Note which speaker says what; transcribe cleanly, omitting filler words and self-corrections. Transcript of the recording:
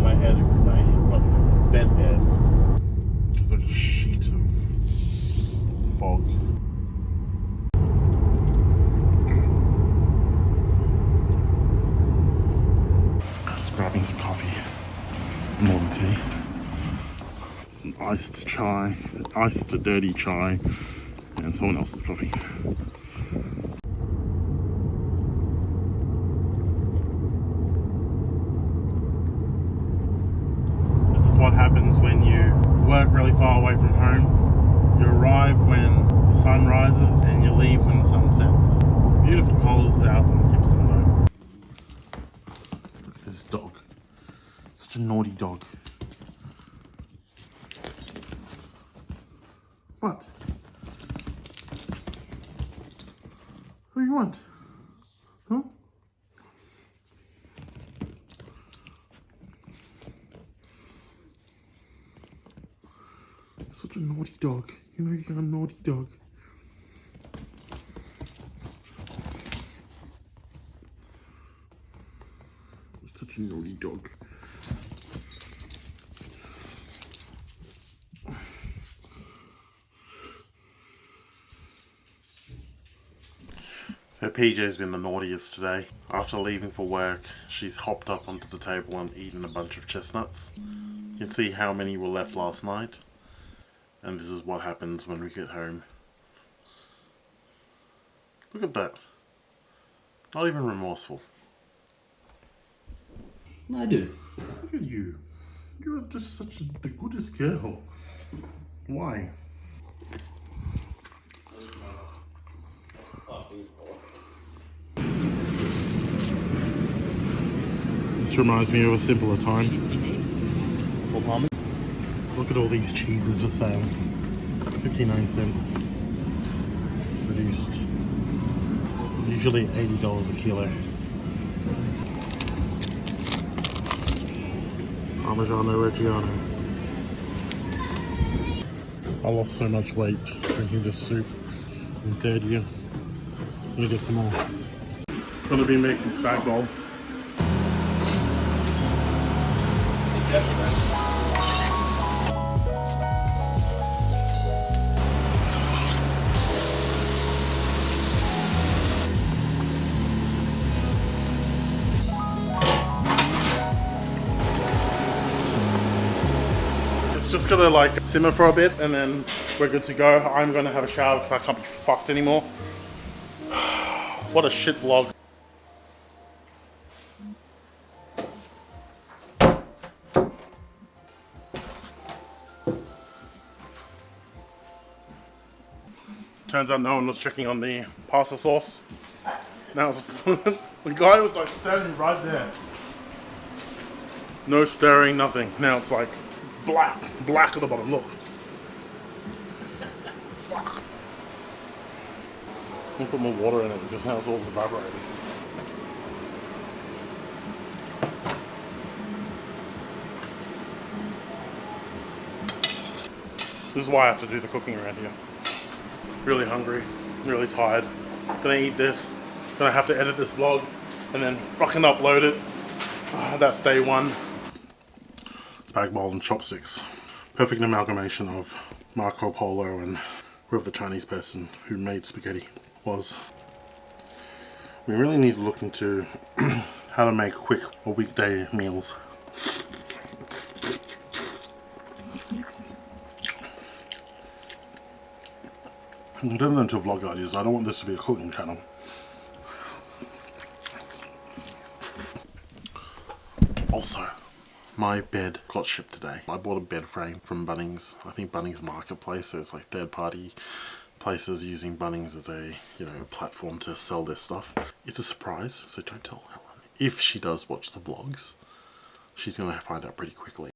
Speaker 1: my head because my fucking bed head.
Speaker 2: There's like a sheet of fog. Just grabbing some coffee, morning tea. Some iced chai, iced to dirty chai, and someone else's coffee. This is what happens when you work really far away from home. You arrive when the sun rises and you leave when the sun sets. Beautiful colours out in Gibson though. Look at this dog. Such a naughty dog. What? What do you want? Huh? Such a naughty dog. You know you're a naughty dog. Such a naughty dog. So PJ's been the naughtiest today. After leaving for work, she's hopped up onto the table and eaten a bunch of chestnuts. You can see how many were left last night. And this is what happens when we get home. Look at that. Not even remorseful.
Speaker 1: I do.
Speaker 2: Look at you. You're just such the goodest girl. Why? This reminds me of a simpler time. Look at all these cheeses for sale. 59 cents. Reduced. Usually $80 a kilo. Parmigiano Reggiano. I lost so much weight drinking this soup in third year. I'm gonna get some more. Gonna be making spag bowl. It's just gonna like simmer for a bit and then we're good to go. I'm gonna have a shower because I can't be fucked anymore. What a shit vlog. Turns out no one was checking on the pasta sauce. Now the guy was like standing right there. No stirring, nothing. Now it's like black at the bottom, look. Fuck. I'm gonna put more water in it because now it's all evaporated. This is why I have to do the cooking around here. Really hungry, really tired. Gonna eat this, gonna have to edit this vlog and then fucking upload it. That's day one. Spag bowl and chopsticks. Perfect amalgamation of Marco Polo and whoever the Chinese person who made spaghetti was. We really need to look into how to make quick or weekday meals. I'm turning them into vlog ideas. I don't want this to be a cooking channel. Also, my bed got shipped today. I bought a bed frame from Bunnings. I think Bunnings Marketplace, so it's like third-party places using Bunnings as a, platform to sell their stuff. It's a surprise, so don't tell Helen. If she does watch the vlogs, she's gonna find out pretty quickly.